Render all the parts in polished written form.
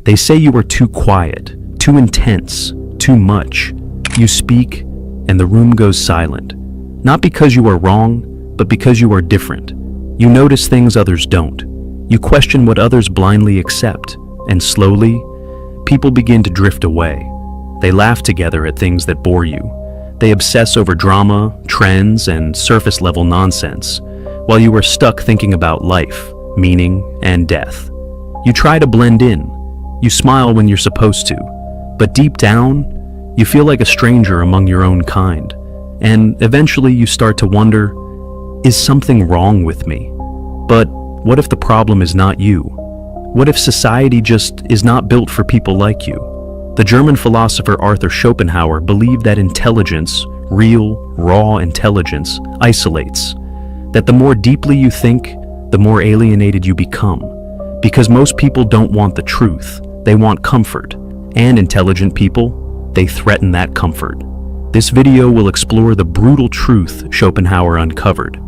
They say you are too quiet, too intense, too much. You speak, and the room goes silent. Not because you are wrong, but because you are different. You notice things others don't. You question what others blindly accept, and slowly, people begin to drift away. They laugh together at things that bore you. They obsess over drama, trends, and surface-level nonsense, while you are stuck thinking about life, meaning, and death. You try to blend in. You smile when you're supposed to, but deep down, you feel like a stranger among your own kind. And eventually you start to wonder, is something wrong with me? But what if the problem is not you? What if society just is not built for people like you? The German philosopher Arthur Schopenhauer believed that intelligence, real, raw intelligence, isolates. That the more deeply you think, the more alienated you become. Because most people don't want the truth, they want comfort. And intelligent people, they threaten that comfort. This video will explore the brutal truth Schopenhauer uncovered,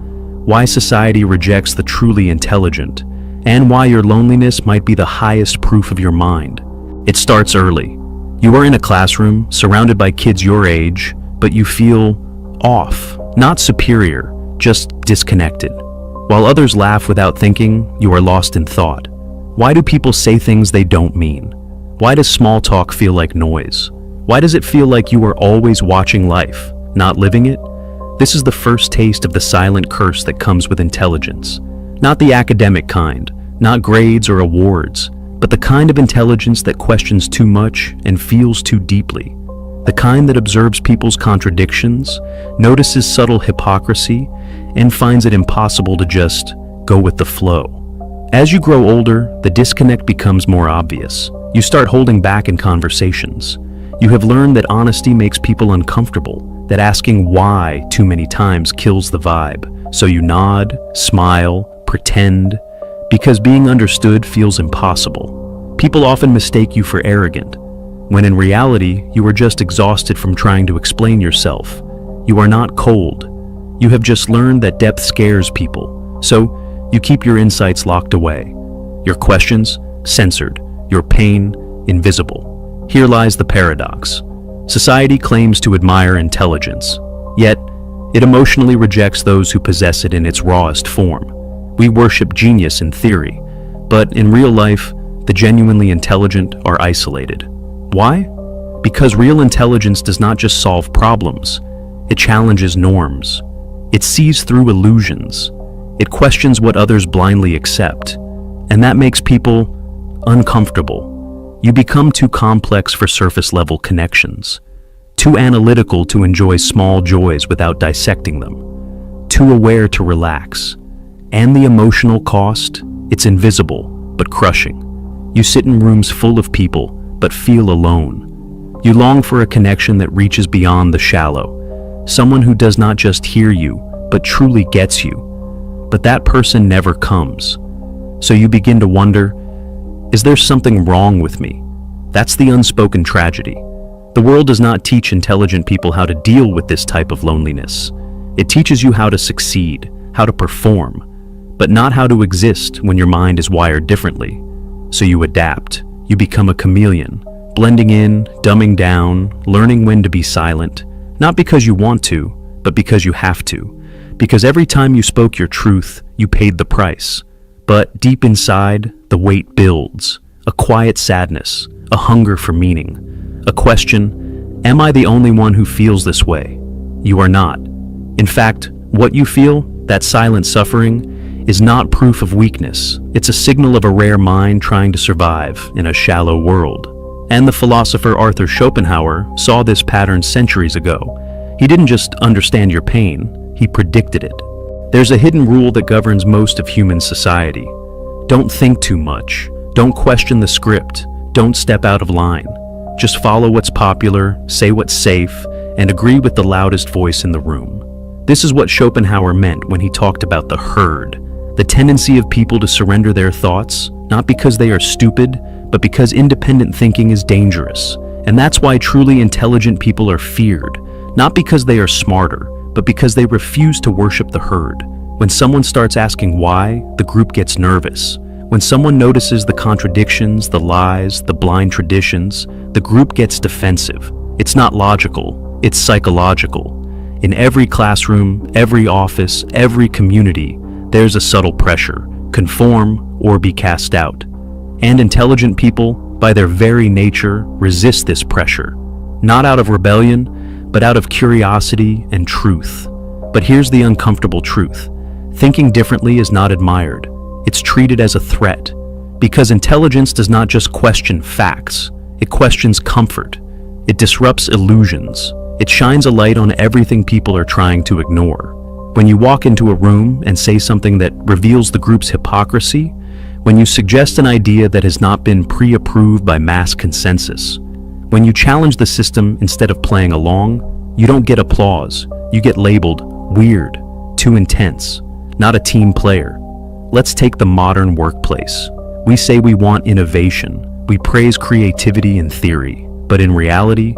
why society rejects the truly intelligent, and why your loneliness might be the highest proof of your mind. It starts early. You are in a classroom, surrounded by kids your age, but you feel off, not superior, just disconnected. While others laugh without thinking, you are lost in thought. Why do people say things they don't mean? Why does small talk feel like noise? Why does it feel like you are always watching life, not living it? This is the first taste of the silent curse that comes with intelligence. Not the academic kind, not grades or awards, but the kind of intelligence that questions too much and feels too deeply. The kind that observes people's contradictions, notices subtle hypocrisy, and finds it impossible to just go with the flow. As you grow older, the disconnect becomes more obvious. You start holding back in conversations. You have learned that honesty makes people uncomfortable, that asking why too many times kills the vibe. So you nod, smile, pretend, because being understood feels impossible. People often mistake you for arrogant, when in reality, you are just exhausted from trying to explain yourself. You are not cold. You have just learned that depth scares people, so you keep your insights locked away. Your questions, censored. Your pain, invisible. Here lies the paradox. Society claims to admire intelligence, yet it emotionally rejects those who possess it in its rawest form. We worship genius in theory, but in real life, the genuinely intelligent are isolated. Why? Because real intelligence does not just solve problems, it challenges norms. It sees through illusions. It questions what others blindly accept, and that makes people uncomfortable. You become too complex for surface-level connections, too analytical to enjoy small joys without dissecting them, too aware to relax. And the emotional cost? It's invisible, but crushing. You sit in rooms full of people, but feel alone. You long for a connection that reaches beyond the shallow, someone who does not just hear you, but truly gets you. But that person never comes. So you begin to wonder, is there something wrong with me? That's the unspoken tragedy. The world does not teach intelligent people how to deal with this type of loneliness. It teaches you how to succeed, how to perform, but not how to exist when your mind is wired differently. So you adapt. You become a chameleon, blending in, dumbing down, learning when to be silent, not because you want to, but because you have to. Because every time you spoke your truth, you paid the price. But deep inside, the weight builds. A quiet sadness, a hunger for meaning, a question, am I the only one who feels this way? You are not. In fact, what you feel, that silent suffering, is not proof of weakness. It's a signal of a rare mind trying to survive in a shallow world. And the philosopher Arthur Schopenhauer saw this pattern centuries ago. He didn't just understand your pain, he predicted it. There's a hidden rule that governs most of human society. Don't think too much. Don't question the script. Don't step out of line. Just follow what's popular, say what's safe, and agree with the loudest voice in the room. This is what Schopenhauer meant when he talked about the herd, the tendency of people to surrender their thoughts, not because they are stupid, but because independent thinking is dangerous. And that's why truly intelligent people are feared, not because they are smarter, but because they refuse to worship the herd. When someone starts asking why, the group gets nervous. When someone notices the contradictions, the lies, the blind traditions, the group gets defensive. It's not logical, it's psychological. In every classroom, every office, every community, there's a subtle pressure: conform or be cast out. And intelligent people, by their very nature, resist this pressure, not out of rebellion, but out of curiosity and truth. But here's the uncomfortable truth: thinking differently is not admired. It's treated as a threat, because intelligence does not just question facts, it questions comfort. It disrupts illusions. It shines a light on everything people are trying to ignore. When you walk into a room and say something that reveals the group's hypocrisy, when you suggest an idea that has not been pre-approved by mass consensus, when you challenge the system instead of playing along, you don't get applause. You get labeled weird, too intense, not a team player. Let's take the modern workplace. We say we want innovation. We praise creativity and theory. But in reality,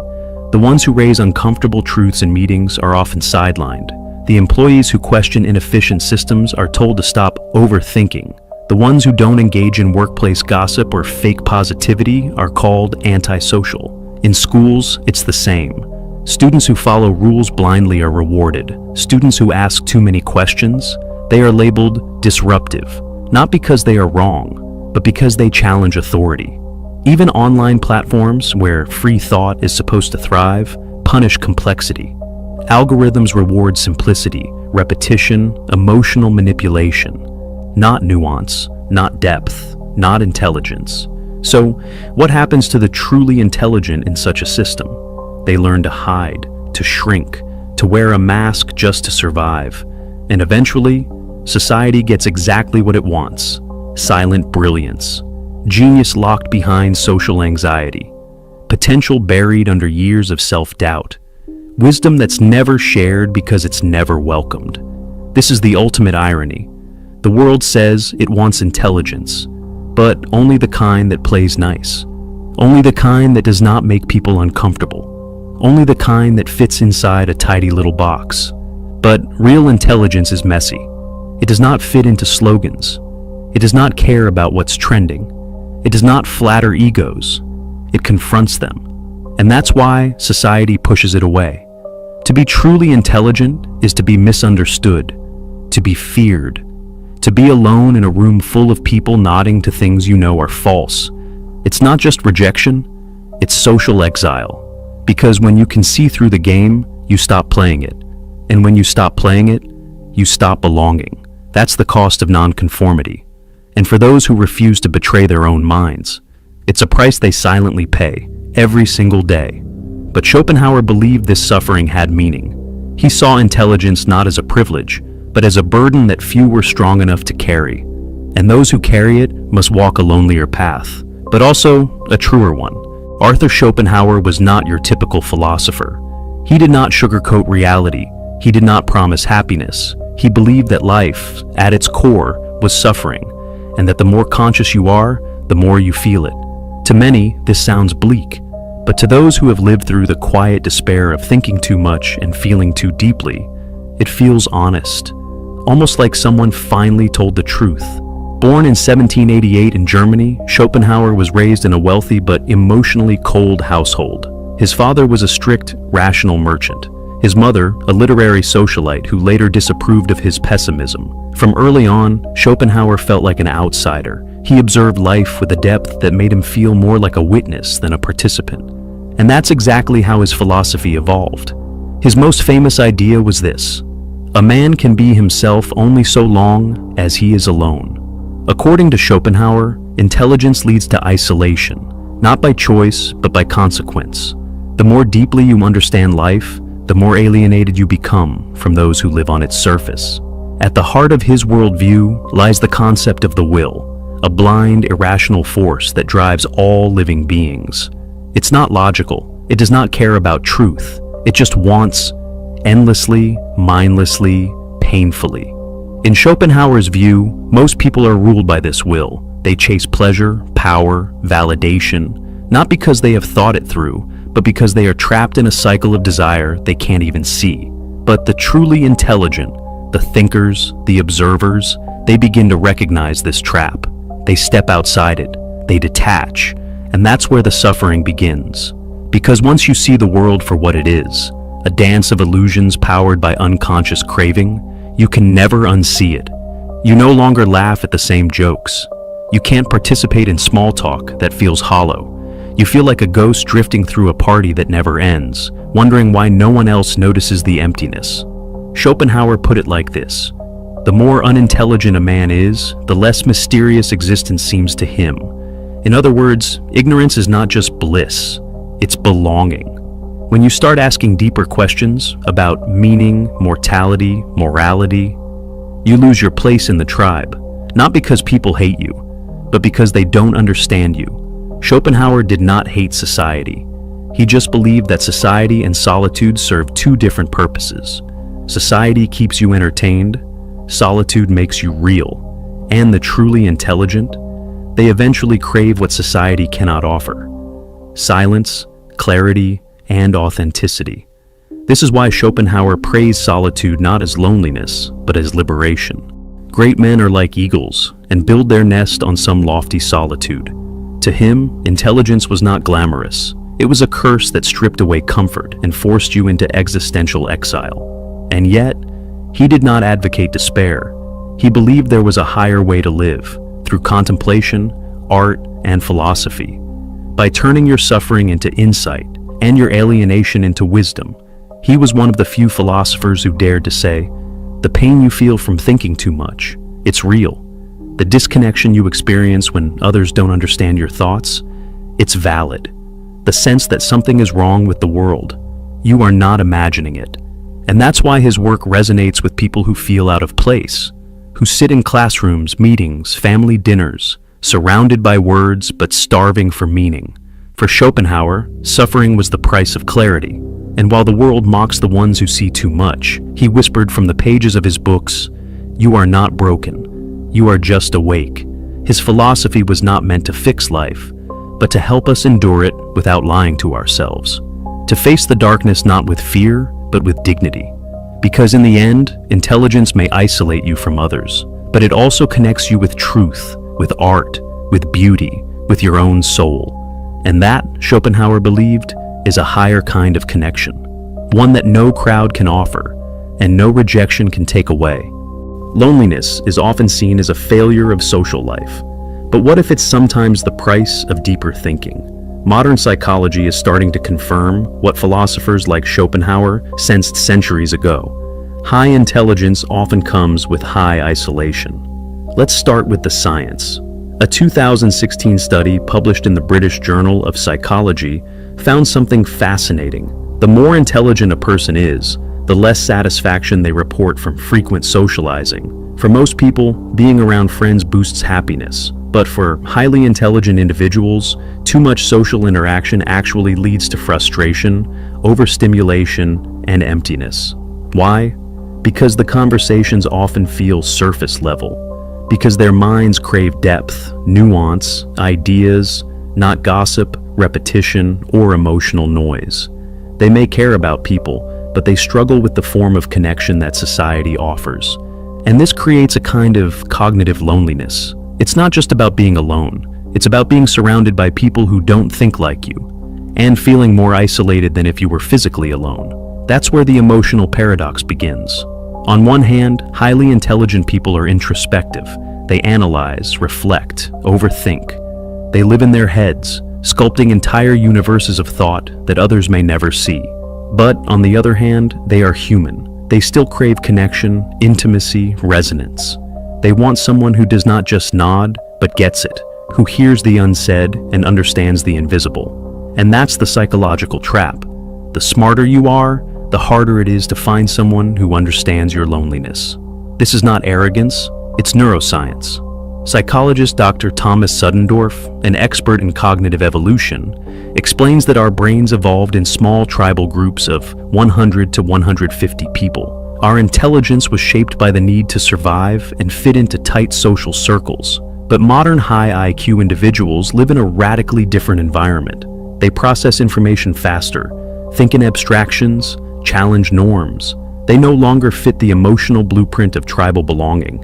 the ones who raise uncomfortable truths in meetings are often sidelined. The employees who question inefficient systems are told to stop overthinking. The ones who don't engage in workplace gossip or fake positivity are called antisocial. In schools, it's the same. Students who follow rules blindly are rewarded. Students who ask too many questions, they are labeled disruptive, not because they are wrong, but because they challenge authority. Even online platforms, where free thought is supposed to thrive, punish complexity. Algorithms reward simplicity, repetition, emotional manipulation, not nuance, not depth, not intelligence. So, what happens to the truly intelligent in such a system? They learn to hide, to shrink, to wear a mask just to survive. And eventually, society gets exactly what it wants: silent brilliance. Genius locked behind social anxiety. Potential buried under years of self-doubt. Wisdom that's never shared because it's never welcomed. This is the ultimate irony. The world says it wants intelligence, but only the kind that plays nice. Only the kind that does not make people uncomfortable. Only the kind that fits inside a tidy little box. But real intelligence is messy. It does not fit into slogans. It does not care about what's trending. It does not flatter egos. It confronts them. And that's why society pushes it away. To be truly intelligent is to be misunderstood, to be feared, to be alone in a room full of people nodding to things you know are false. It's not just rejection, it's social exile. Because when you can see through the game, you stop playing it. And when you stop playing it, you stop belonging. That's the cost of nonconformity. And for those who refuse to betray their own minds, it's a price they silently pay, every single day. But Schopenhauer believed this suffering had meaning. He saw intelligence not as a privilege, but as a burden that few were strong enough to carry. And those who carry it must walk a lonelier path, but also a truer one. Arthur Schopenhauer was not your typical philosopher. He did not sugarcoat reality. He did not promise happiness. He believed that life, at its core, was suffering, and that the more conscious you are, the more you feel it. To many, this sounds bleak, but to those who have lived through the quiet despair of thinking too much and feeling too deeply, it feels honest, almost like someone finally told the truth. Born in 1788 in Germany, Schopenhauer was raised in a wealthy but emotionally cold household. His father was a strict, rational merchant. His mother, a literary socialite who later disapproved of his pessimism. From early on, Schopenhauer felt like an outsider. He observed life with a depth that made him feel more like a witness than a participant. And that's exactly how his philosophy evolved. His most famous idea was this: a man can be himself only so long as he is alone. According to Schopenhauer, intelligence leads to isolation, not by choice, but by consequence. The more deeply you understand life, the more alienated you become from those who live on its surface. At the heart of his worldview lies the concept of the will, a blind, irrational force that drives all living beings. It's not logical. It does not care about truth. It just wants, endlessly, mindlessly, painfully. In Schopenhauer's view, most people are ruled by this will. They chase pleasure, power, validation, not because they have thought it through, but because they are trapped in a cycle of desire they can't even see. But the truly intelligent, the thinkers, the observers, they begin to recognize this trap. They step outside it, they detach, and that's where the suffering begins. Because once you see the world for what it is, a dance of illusions powered by unconscious craving, you can never unsee it. You no longer laugh at the same jokes. You can't participate in small talk that feels hollow. You feel like a ghost drifting through a party that never ends, wondering why no one else notices the emptiness. Schopenhauer put it like this: the more unintelligent a man is, the less mysterious existence seems to him. In other words, ignorance is not just bliss, it's belonging. When you start asking deeper questions about meaning, mortality, morality, you lose your place in the tribe, not because people hate you, but because they don't understand you. Schopenhauer did not hate society. He just believed that society and solitude serve two different purposes. Society keeps you entertained, solitude makes you real. And the truly intelligent, they eventually crave what society cannot offer: silence, clarity, and authenticity. This is why Schopenhauer praised solitude not as loneliness, but as liberation. Great men are like eagles and build their nest on some lofty solitude. To him, intelligence was not glamorous. It was a curse that stripped away comfort and forced you into existential exile. And yet, he did not advocate despair. He believed there was a higher way to live, through contemplation, art, and philosophy. By turning your suffering into insight and your alienation into wisdom, he was one of the few philosophers who dared to say, the pain you feel from thinking too much, it's real. The disconnection you experience when others don't understand your thoughts, it's valid. The sense that something is wrong with the world, you are not imagining it. And that's why his work resonates with people who feel out of place, who sit in classrooms, meetings, family dinners, surrounded by words but starving for meaning. For Schopenhauer, suffering was the price of clarity. And while the world mocks the ones who see too much, he whispered from the pages of his books, "You are not broken. You are just awake." His philosophy was not meant to fix life, but to help us endure it without lying to ourselves. To face the darkness not with fear, but with dignity. Because in the end, intelligence may isolate you from others, but it also connects you with truth, with art, with beauty, with your own soul. And that, Schopenhauer believed, is a higher kind of connection, one that no crowd can offer, and no rejection can take away. Loneliness is often seen as a failure of social life, but what if it's sometimes the price of deeper thinking? Modern psychology is starting to confirm what philosophers like Schopenhauer sensed centuries ago. High intelligence often comes with high isolation. Let's start with the science. A 2016 study published in the British Journal of Psychology found something fascinating. The more intelligent a person is, the less satisfaction they report from frequent socializing. For most people, being around friends boosts happiness. But for highly intelligent individuals, too much social interaction actually leads to frustration, overstimulation, and emptiness. Why? Because the conversations often feel surface level. Because their minds crave depth, nuance, ideas, not gossip, repetition, or emotional noise. They may care about people, but they struggle with the form of connection that society offers. And this creates a kind of cognitive loneliness. It's not just about being alone. It's about being surrounded by people who don't think like you, and feeling more isolated than if you were physically alone. That's where the emotional paradox begins. On one hand, highly intelligent people are introspective. They analyze, reflect, overthink. They live in their heads, sculpting entire universes of thought that others may never see. But on the other hand, they are human. They still crave connection, intimacy, resonance. They want someone who does not just nod, but gets it, who hears the unsaid and understands the invisible. And that's the psychological trap. The smarter you are, the harder it is to find someone who understands your loneliness. This is not arrogance, it's neuroscience. Psychologist Dr. Thomas Suddendorf, an expert in cognitive evolution, explains that our brains evolved in small tribal groups of 100 to 150 people. Our intelligence was shaped by the need to survive and fit into tight social circles. But modern high IQ individuals live in a radically different environment. They process information faster, think in abstractions, challenge norms. They no longer fit the emotional blueprint of tribal belonging.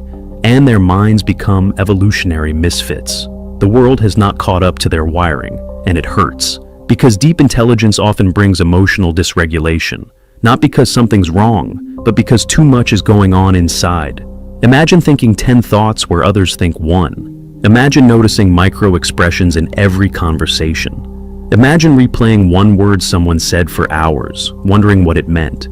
and their minds become evolutionary misfits. The world has not caught up to their wiring, and it hurts. Because deep intelligence often brings emotional dysregulation, not because something's wrong, but because too much is going on inside. Imagine thinking 10 thoughts where others think one. Imagine noticing micro-expressions in every conversation. Imagine replaying one word someone said for hours, wondering what it meant.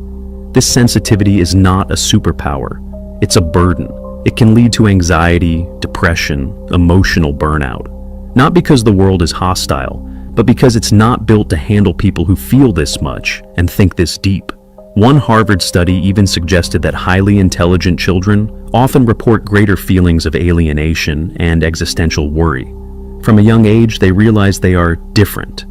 This sensitivity is not a superpower. It's a burden. It can lead to anxiety, depression, emotional burnout. Not because the world is hostile, but because it's not built to handle people who feel this much and think this deep. One Harvard study even suggested that highly intelligent children often report greater feelings of alienation and existential worry. From a young age, they realize they are different.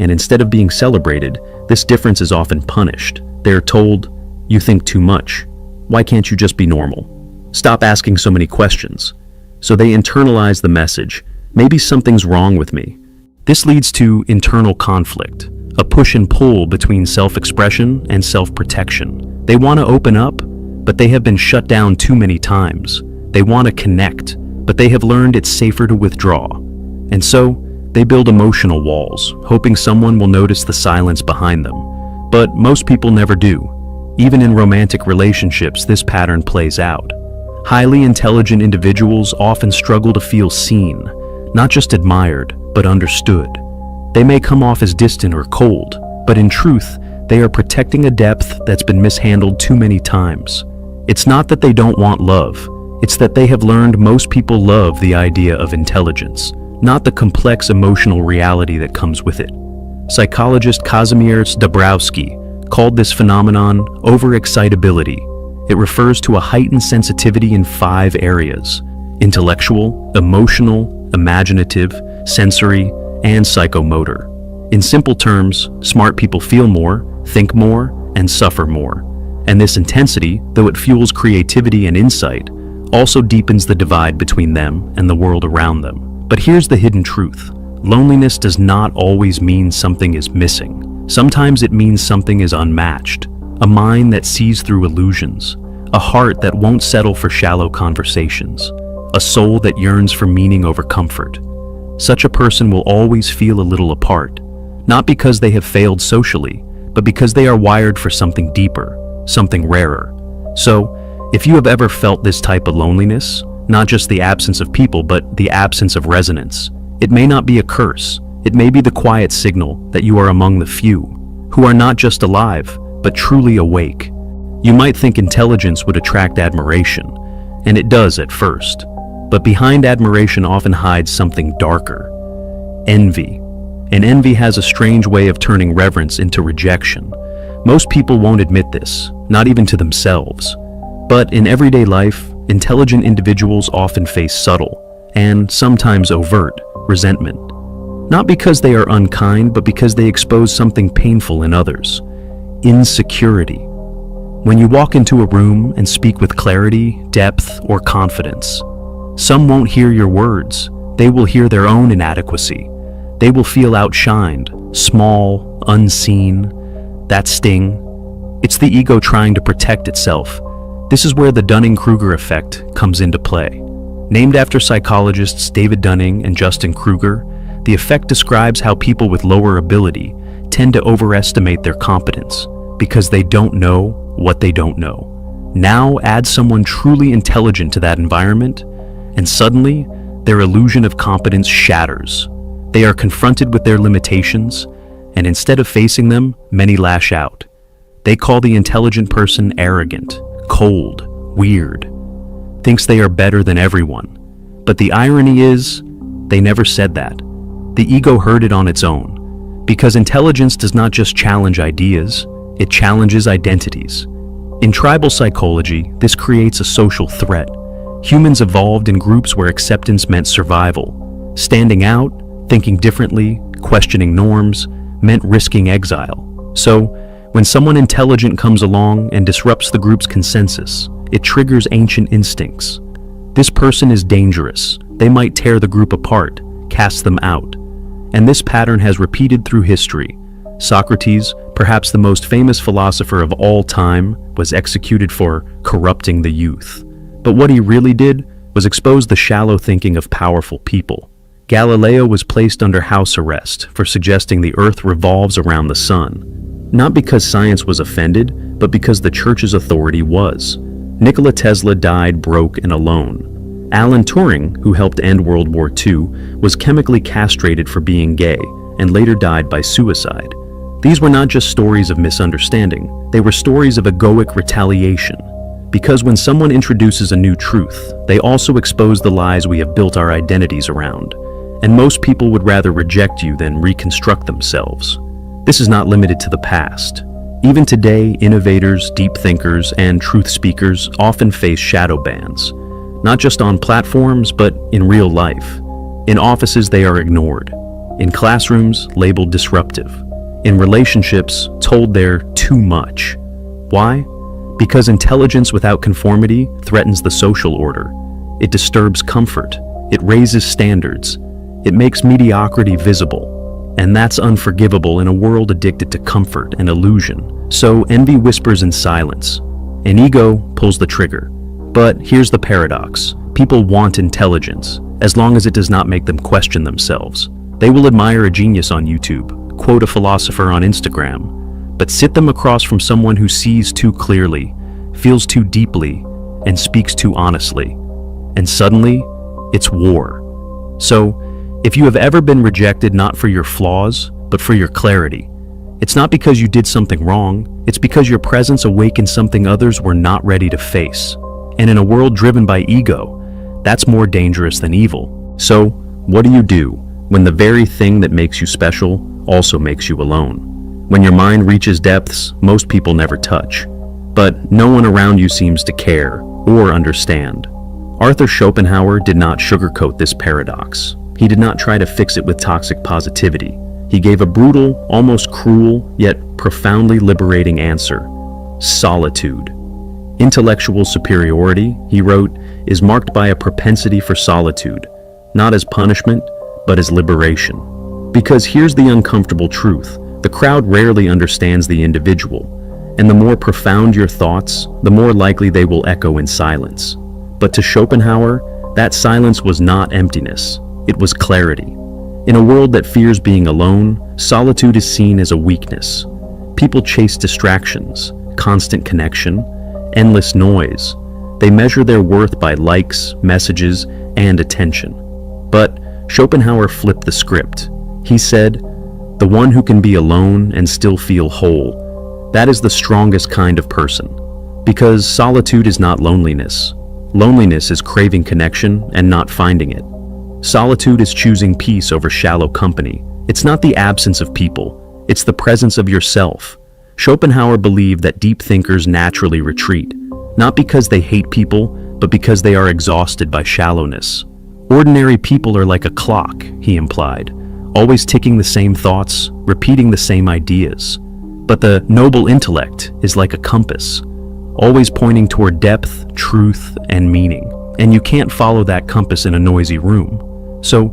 And instead of being celebrated, this difference is often punished. They are told, "You think too much. Why can't you just be normal? Stop asking so many questions." So they internalize the message, maybe something's wrong with me. This leads to internal conflict, a push and pull between self-expression and self-protection. They want to open up, but they have been shut down too many times. They want to connect, but they have learned it's safer to withdraw. And so, they build emotional walls, hoping someone will notice the silence behind them. But most people never do. Even in romantic relationships, this pattern plays out. Highly intelligent individuals often struggle to feel seen, not just admired, but understood. They may come off as distant or cold, but in truth, they are protecting a depth that's been mishandled too many times. It's not that they don't want love, it's that they have learned most people love the idea of intelligence, not the complex emotional reality that comes with it. Psychologist Kazimierz Dabrowski called this phenomenon overexcitability. It refers to a heightened sensitivity in 5 areas: intellectual, emotional, imaginative, sensory, and psychomotor. In simple terms, smart people feel more, think more, and suffer more. And this intensity, though it fuels creativity and insight, also deepens the divide between them and the world around them. But here's the hidden truth. Loneliness does not always mean something is missing. Sometimes it means something is unmatched. A mind that sees through illusions. A heart that won't settle for shallow conversations. A soul that yearns for meaning over comfort. Such a person will always feel a little apart, not because they have failed socially, but because they are wired for something deeper, something rarer. So, if you have ever felt this type of loneliness, not just the absence of people, but the absence of resonance, it may not be a curse. It may be the quiet signal that you are among the few, who are not just alive, but truly awake. You might think intelligence would attract admiration, and it does at first. But behind admiration often hides something darker. Envy. And envy has a strange way of turning reverence into rejection. Most people won't admit this, not even to themselves. But in everyday life, intelligent individuals often face subtle, and sometimes overt, resentment. Not because they are unkind, but because they expose something painful in others. Insecurity. When you walk into a room and speak with clarity, depth, or confidence, some won't hear your words. They will hear their own inadequacy. They will feel outshined, small, unseen. That sting. It's the ego trying to protect itself. This is where the Dunning-Kruger effect comes into play. Named after psychologists David Dunning and Justin Kruger, the effect describes how people with lower ability tend to overestimate their competence because they don't know what they don't know. Now add someone truly intelligent to that environment, and suddenly, their illusion of competence shatters. They are confronted with their limitations, and instead of facing them, many lash out. They call the intelligent person arrogant, cold, weird, thinks they are better than everyone. But the irony is, they never said that. The ego heard it on its own. Because intelligence does not just challenge ideas, it challenges identities. In tribal psychology, this creates a social threat. Humans evolved in groups where acceptance meant survival. Standing out, thinking differently, questioning norms, meant risking exile. So, when someone intelligent comes along and disrupts the group's consensus, it triggers ancient instincts. This person is dangerous. They might tear the group apart, cast them out. And this pattern has repeated through history. Socrates, perhaps the most famous philosopher of all time, was executed for corrupting the youth. But what he really did was expose the shallow thinking of powerful people. Galileo was placed under house arrest for suggesting the earth revolves around the sun, not because science was offended, but because the church's authority was. Nikola Tesla died broke and alone. Alan Turing, who helped end World War II, was chemically castrated for being gay and later died by suicide. These were not just stories of misunderstanding, they were stories of egoic retaliation. Because when someone introduces a new truth, they also expose the lies we have built our identities around. And most people would rather reject you than reconstruct themselves. This is not limited to the past. Even today, innovators, deep thinkers, and truth speakers often face shadow bans, not just on platforms, but in real life. In offices, they are ignored. In classrooms, labeled disruptive. In relationships, told they're too much. Why? Because intelligence without conformity threatens the social order. It disturbs comfort. It raises standards. It makes mediocrity visible. And that's unforgivable in a world addicted to comfort and illusion. So envy whispers in silence, and ego pulls the trigger. But here's the paradox. People want intelligence, as long as it does not make them question themselves. They will admire a genius on YouTube, quote a philosopher on Instagram, but sit them across from someone who sees too clearly, feels too deeply, and speaks too honestly. And suddenly, it's war. So, if you have ever been rejected not for your flaws, but for your clarity, it's not because you did something wrong, it's because your presence awakened something others were not ready to face. And in a world driven by ego, that's more dangerous than evil. So, what do when the very thing that makes you special also makes you alone? When your mind reaches depths most people never touch, but no one around you seems to care or understand. Arthur Schopenhauer did not sugarcoat this paradox. He did not try to fix it with toxic positivity. He gave a brutal, almost cruel, yet profoundly liberating answer: solitude. Intellectual superiority, he wrote, is marked by a propensity for solitude, not as punishment, but as liberation. Because here's the uncomfortable truth: the crowd rarely understands the individual, and the more profound your thoughts, the more likely they will echo in silence. But to Schopenhauer, that silence was not emptiness, it was clarity. In a world that fears being alone, solitude is seen as a weakness. People chase distractions, constant connection, endless noise. They measure their worth by likes, messages, and attention. But Schopenhauer flipped the script. He said, "The one who can be alone and still feel whole, that is the strongest kind of person." Because solitude is not loneliness. Loneliness is craving connection and not finding it. Solitude is choosing peace over shallow company. It's not the absence of people, it's the presence of yourself. Schopenhauer believed that deep thinkers naturally retreat, not because they hate people, but because they are exhausted by shallowness. Ordinary people are like a clock, he implied, always ticking the same thoughts, repeating the same ideas. But the noble intellect is like a compass, always pointing toward depth, truth, and meaning. And you can't follow that compass in a noisy room. So,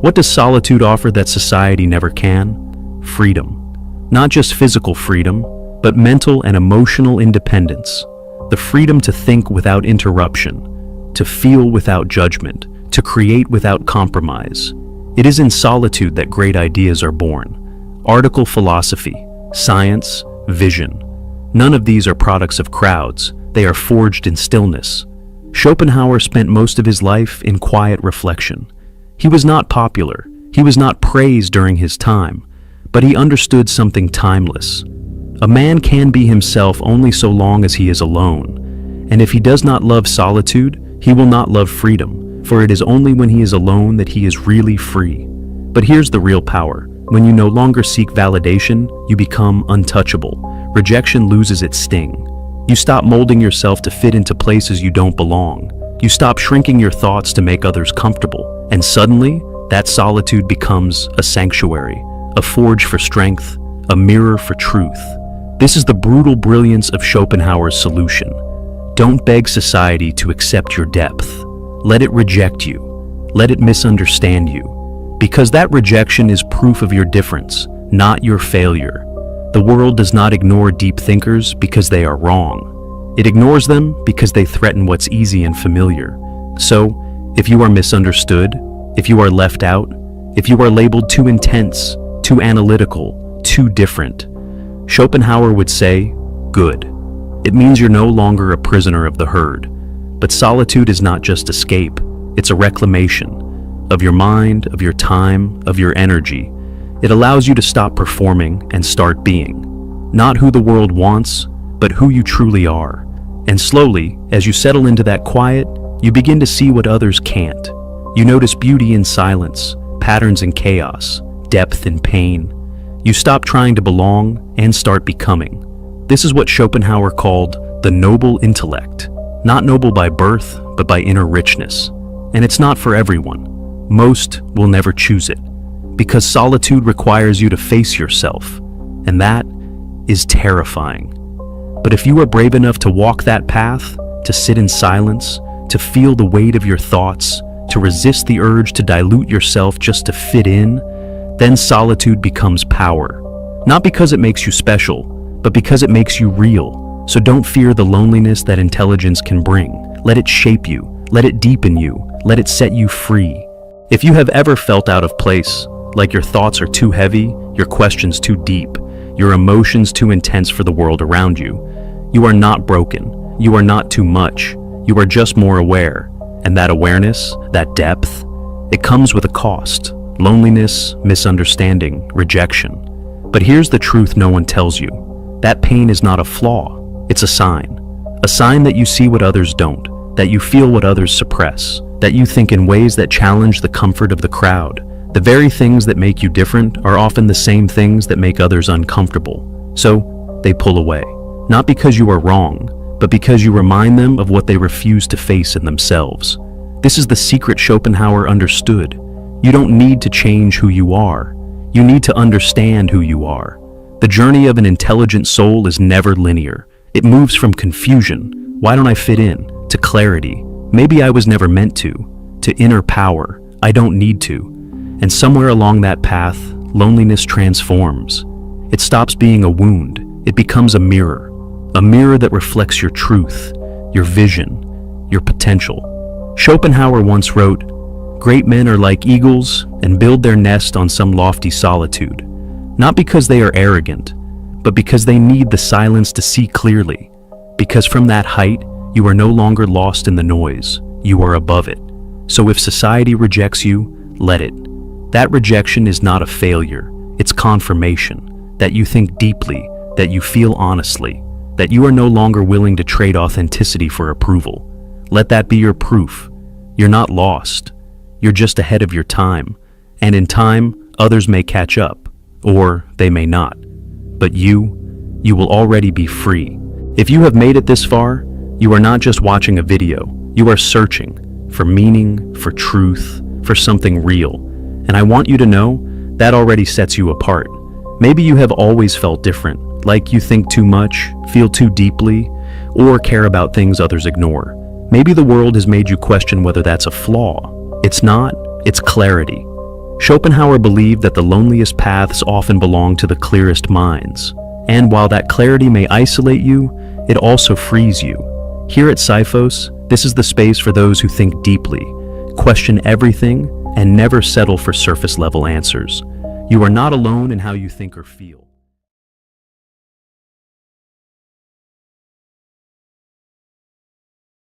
what does solitude offer that society never can? Freedom. Not just physical freedom, but mental and emotional independence. The freedom to think without interruption, to feel without judgment, to create without compromise. It is in solitude that great ideas are born. Article philosophy, science, vision. None of these are products of crowds, they are forged in stillness. Schopenhauer spent most of his life in quiet reflection. He was not popular, he was not praised during his time, but he understood something timeless. A man can be himself only so long as he is alone, and if he does not love solitude, he will not love freedom, for it is only when he is alone that he is really free. But here's the real power. When you no longer seek validation, you become untouchable. Rejection loses its sting. You stop molding yourself to fit into places you don't belong. You stop shrinking your thoughts to make others comfortable. And suddenly, that solitude becomes a sanctuary, a forge for strength, a mirror for truth. This is the brutal brilliance of Schopenhauer's solution. Don't beg society to accept your depth. Let it reject you. Let it misunderstand you. Because that rejection is proof of your difference, not your failure. The world does not ignore deep thinkers because they are wrong. It ignores them because they threaten what's easy and familiar. So, If you are misunderstood, if you are left out, if you are labeled too intense, too analytical, too different, Schopenhauer would say, good. It means you're no longer a prisoner of the herd. But solitude is not just escape, it's a reclamation of your mind, of your time, of your energy. It allows you to stop performing and start being. Not who the world wants, but who you truly are. And slowly, as you settle into that quiet, you begin to see what others can't. You notice beauty in silence, patterns in chaos, depth in pain. You stop trying to belong and start becoming. This is what Schopenhauer called the noble intellect. Not noble by birth, but by inner richness. And it's not for everyone. Most will never choose it, because solitude requires you to face yourself, and that is terrifying. But if you are brave enough to walk that path, to sit in silence, to feel the weight of your thoughts, to resist the urge to dilute yourself just to fit in, then solitude becomes power. Not because it makes you special, but because it makes you real. So don't fear the loneliness that intelligence can bring. Let it shape you, let it deepen you, let it set you free. If you have ever felt out of place, like your thoughts are too heavy, your questions too deep, your emotions too intense for the world around you, you are not broken, you are not too much, you are just more aware. And that awareness, that depth, it comes with a cost. Loneliness, misunderstanding, rejection. But here's the truth no one tells you. That pain is not a flaw. It's a sign that you see what others don't, that you feel what others suppress, that you think in ways that challenge the comfort of the crowd. The very things that make you different are often the same things that make others uncomfortable. So they pull away, not because you are wrong, but because you remind them of what they refuse to face in themselves. This is the secret Schopenhauer understood. You don't need to change who you are. You need to understand who you are. The journey of an intelligent soul is never linear. It moves from confusion, why don't I fit in, to clarity, maybe I was never meant to inner power, I don't need to. And somewhere along that path, loneliness transforms. It stops being a wound, it becomes a mirror that reflects your truth, your vision, your potential. Schopenhauer once wrote, "Great men are like eagles and build their nest on some lofty solitude, not because they are arrogant, but because they need the silence to see clearly, because from that height, you are no longer lost in the noise, you are above it. So if society rejects you, let it. That rejection is not a failure, it's confirmation, that you think deeply, that you feel honestly, that you are no longer willing to trade authenticity for approval. Let that be your proof. You're not lost, you're just ahead of your time, and in time, others may catch up, or they may not. But you will already be free. If you have made it this far, you are not just watching a video, you are searching for meaning, for truth, for something real. And I want you to know that already sets you apart. Maybe you have always felt different, like you think too much, feel too deeply, or care about things others ignore. Maybe the world has made you question whether that's a flaw. It's not, it's clarity. Schopenhauer believed that the loneliest paths often belong to the clearest minds. And while that clarity may isolate you, it also frees you. Here at Sifos, this is the space for those who think deeply, question everything, and never settle for surface-level answers. You are not alone in how you think or feel.